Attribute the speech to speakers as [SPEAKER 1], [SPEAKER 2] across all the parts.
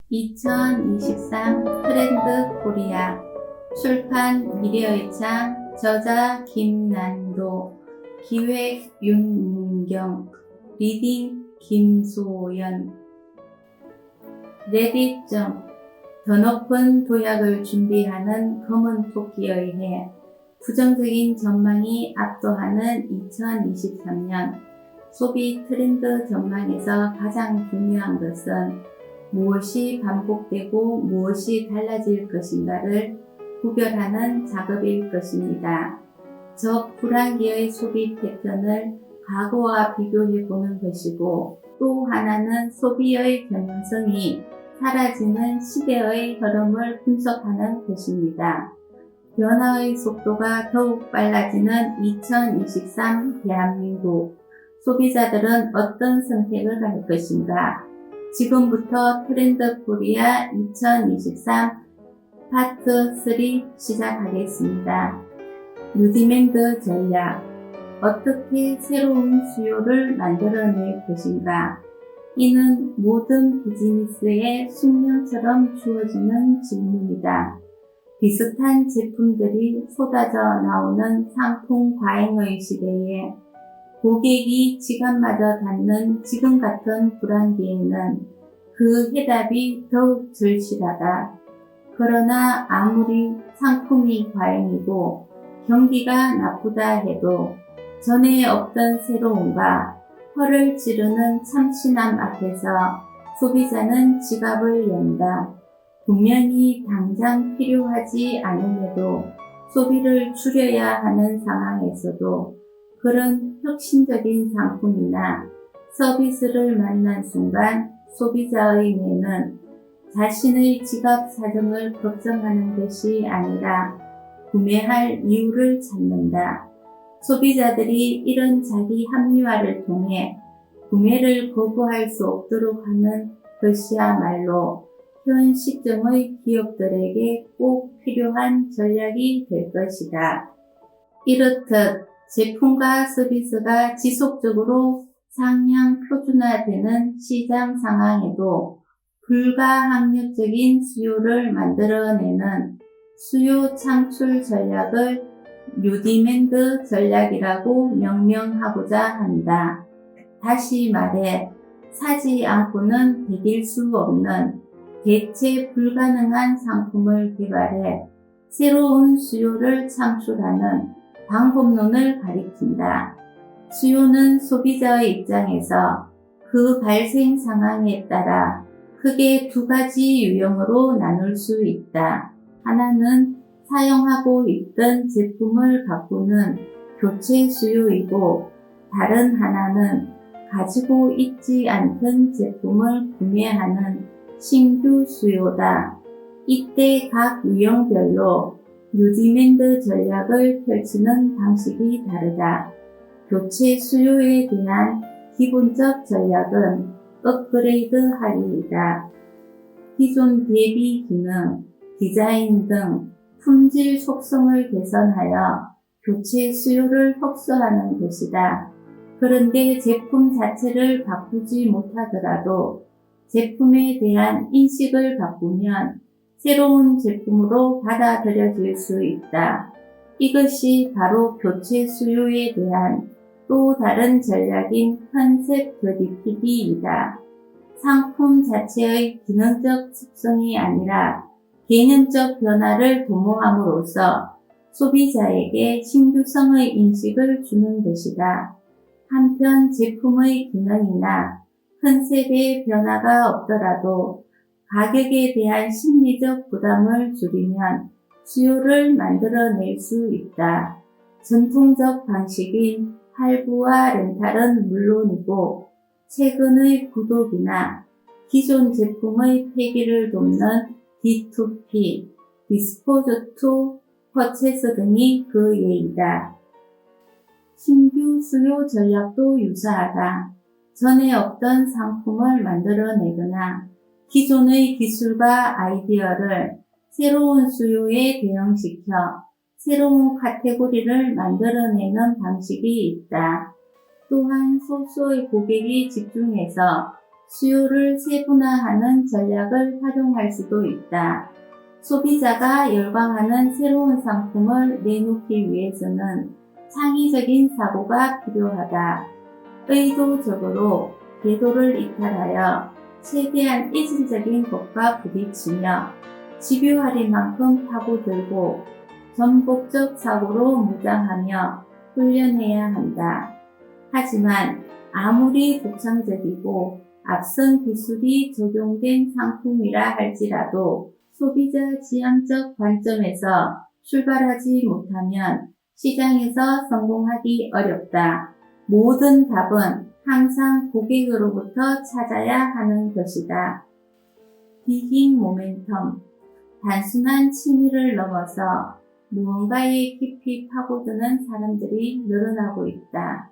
[SPEAKER 1] 2023 트렌드 코리아 출판 미래의 창 저자 김난도 기획 윤문경 리딩 김소연 레딧.더 높은 도약을 준비하는 검은 토끼의 해 부정적인 전망이 압도하는 2023년 소비 트렌드 전망에서 가장 중요한 것은 무엇이 반복되고 무엇이 달라질 것인가를 구별하는 작업일 것입니다. 저 불황기의 소비 패턴을 과거와 비교해 보는 것이고 또 하나는 소비의 경향성이 사라지는 시대의 흐름을 분석하는 것입니다. 변화의 속도가 더욱 빨라지는 2023 대한민국 소비자들은 어떤 선택을 할 것인가? 지금부터 트렌드 코리아 2023 파트 3 시작하겠습니다. 뉴디맨드 전략 어떻게 새로운 수요를 만들어낼 것인가? 이는 모든 비즈니스의 숙명처럼 주어지는 질문이다. 비슷한 제품들이 쏟아져 나오는 상품 과잉의 시대에 고객이 지갑마저 닫는 지금 같은 불황기에는 그 해답이 더욱 절실하다. 그러나 아무리 상품이 과잉이고 경기가 나쁘다 해도 전에 없던 새로움과 허를 찌르는 참신함 앞에서 소비자는 지갑을 연다. 분명히 당장 필요하지 않음에도 소비를 줄여야 하는 상황에서도 그런 혁신적인 상품이나 서비스를 만난 순간 소비자의 뇌는 자신의 지갑 사정을 걱정하는 것이 아니라 구매할 이유를 찾는다. 소비자들이 이런 자기 합리화를 통해 구매를 거부할 수 없도록 하는 것이야말로 현 시점의 기업들에게 꼭 필요한 전략이 될 것이다. 이렇듯 제품과 서비스가 지속적으로 상향 표준화되는 시장 상황에도 불가항력적인 수요를 만들어내는 수요 창출 전략을 뉴디맨드 전략이라고 명명하고자 한다. 다시 말해 사지 않고는 배길 수 없는 대체 불가능한 상품을 개발해 새로운 수요를 창출하는 방법론을 가리킨다. 수요는 소비자의 입장에서 그 발생 상황에 따라 크게 두 가지 유형으로 나눌 수 있다. 하나는 사용하고 있던 제품을 바꾸는 교체 수요이고 다른 하나는 가지고 있지 않던 제품을 구매하는 신규 수요다. 이때 각 유형별로 뉴디맨드 전략을 펼치는 방식이 다르다. 교체 수요에 대한 기본적 전략은 업그레이드 할인이다. 기존 대비 기능, 디자인 등 품질 속성을 개선하여 교체 수요를 흡수하는 것이다. 그런데 제품 자체를 바꾸지 못하더라도 제품에 대한 인식을 바꾸면 새로운 제품으로 받아들여질 수 있다. 이것이 바로 교체 수요에 대한 또 다른 전략인 컨셉 더디피기이다. 상품 자체의 기능적 특성이 아니라 개념적 변화를 도모함으로써 소비자에게 신규성의 인식을 주는 것이다. 한편 제품의 기능이나 컨셉의 변화가 없더라도 가격에 대한 심리적 부담을 줄이면 수요를 만들어낼 수 있다. 전통적 방식인 할부와 렌탈은 물론이고 최근의 구독이나 기존 제품의 폐기를 돕는 D2P, 디스포즈 투 퍼체스 등이 그 예이다. 신규 수요 전략도 유사하다. 전에 없던 상품을 만들어내거나 기존의 기술과 아이디어를 새로운 수요에 대응시켜 새로운 카테고리를 만들어내는 방식이 있다. 또한 소수의 고객이 집중해서 수요를 세분화하는 전략을 활용할 수도 있다. 소비자가 열광하는 새로운 상품을 내놓기 위해서는 창의적인 사고가 필요하다. 의도적으로 궤도를 이탈하여 최대한 이질적인 것과 부딪히며 집요할인만큼 파고들고 전복적 사고로 무장하며 훈련해야 한다. 하지만 아무리 독창적이고 앞선 기술이 적용된 상품이라 할지라도 소비자 지향적 관점에서 출발하지 못하면 시장에서 성공하기 어렵다. 모든 답은 항상 고객으로부터 찾아야 하는 것이다. 디깅 모멘텀. 단순한 취미를 넘어서 무언가에 깊이 파고드는 사람들이 늘어나고 있다.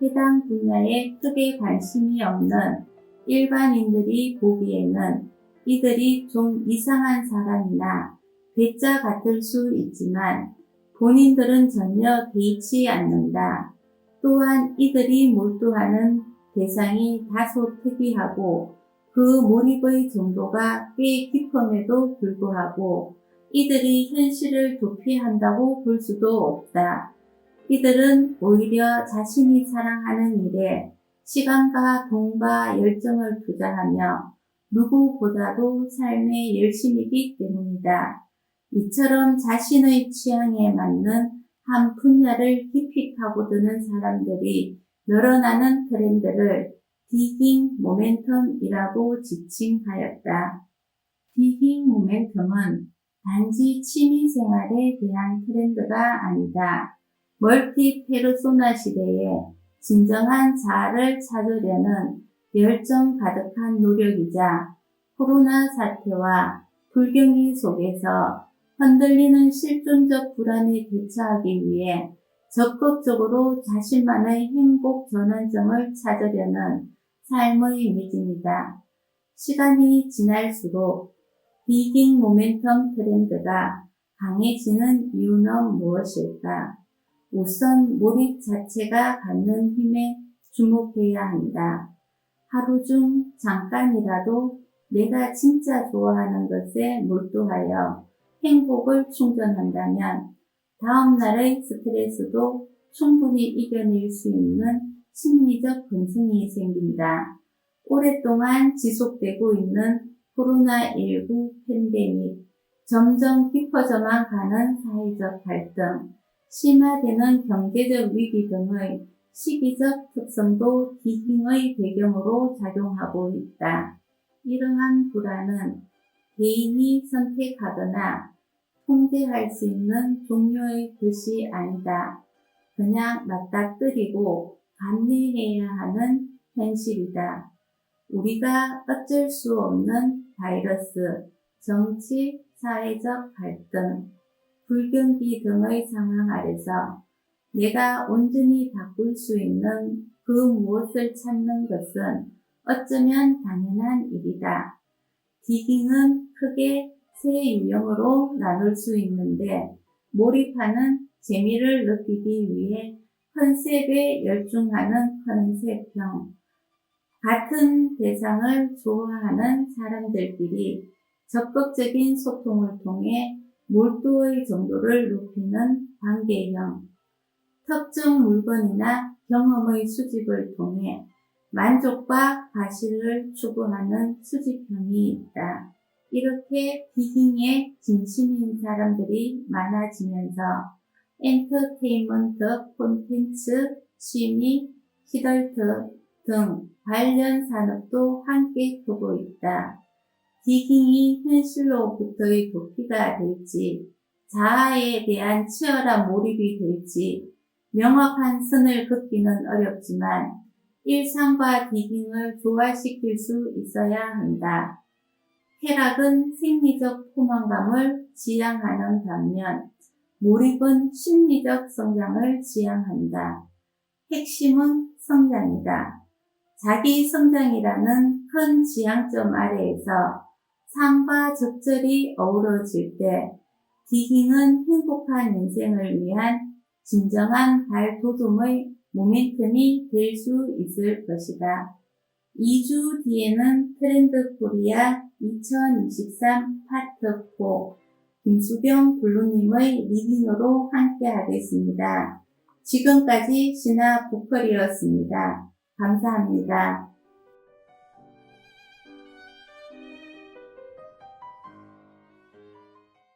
[SPEAKER 1] 해당 분야에 크게 관심이 없는 일반인들이 보기에는 이들이 좀 이상한 사람이나 괴짜 같을 수 있지만 본인들은 전혀 개의치 않는다. 또한 이들이 몰두하는 대상이 다소 특이하고 그 몰입의 정도가 꽤 깊음에도 불구하고 이들이 현실을 도피한다고 볼 수도 없다. 이들은 오히려 자신이 사랑하는 일에 시간과 돈과 열정을 투자하며 누구보다도 삶에 열심이기 때문이다. 이처럼 자신의 취향에 맞는 한 분야를 깊이 파고드는 사람들이 늘어나는 트렌드를 디깅 모멘텀이라고 지칭하였다. 디깅 모멘텀은 단지 취미생활에 대한 트렌드가 아니다. 멀티 페르소나 시대에 진정한 자아를 찾으려는 열정 가득한 노력이자 코로나 사태와 불경기 속에서 흔들리는 실존적 불안에 대처하기 위해 적극적으로 자신만의 행복 전환점을 찾으려는 삶의 미진이다. 시간이 지날수록 디깅 모멘텀 트렌드가 강해지는 이유는 무엇일까? 우선 몰입 자체가 갖는 힘에 주목해야 한다. 하루 중 잠깐이라도 내가 진짜 좋아하는 것에 몰두하여 행복을 충전한다면 다음 날의 스트레스도 충분히 이겨낼 수 있는 심리적 근성이 생긴다. 오랫동안 지속되고 있는 코로나19 팬데믹, 점점 깊어져만 가는 사회적 갈등, 심화되는 경제적 위기 등의 시기적 특성도 디깅의 배경으로 작용하고 있다. 이러한 불안은 개인이 선택하거나 통제할 수 있는 종류의 것이 아니다. 그냥 맞닥뜨리고 감내해야 하는 현실이다. 우리가 어쩔 수 없는 바이러스, 정치, 사회적 갈등, 불경기 등의 상황 아래서 내가 온전히 바꿀 수 있는 그 무엇을 찾는 것은 어쩌면 당연한 일이다. 디깅은 크게 세 유형으로 나눌 수 있는데 몰입하는 재미를 느끼기 위해 컨셉에 열중하는 컨셉형, 같은 대상을 좋아하는 사람들끼리 적극적인 소통을 통해 몰두의 정도를 높이는 관계형, 특정 물건이나 경험의 수집을 통해 만족과 과실을 추구하는 수집형이 있다. 이렇게 디깅에 진심인 사람들이 많아지면서 엔터테인먼트 콘텐츠, 취미, 히덜트 등 관련 산업도 함께 크고 있다. 디깅이 현실로부터의 도피가 될지, 자아에 대한 치열한 몰입이 될지 명확한 선을 긋기는 어렵지만 일상과 디깅을 조화시킬 수 있어야 한다. 쾌락은 생리적 포만감을 지향하는 반면 몰입은 심리적 성장을 지향한다. 핵심은 성장이다. 자기 성장이라는 큰 지향점 아래에서 삶과 적절히 어우러질 때 디깅은 행복한 인생을 위한 진정한 발돋움의 모멘텀이 될 수 있을 것이다. 2주 뒤에는 트렌드 코리아 2023 파트 4 김수경 블루님의 리딩으로 함께 하겠습니다. 지금까지 신화 보컬이었습니다. 감사합니다.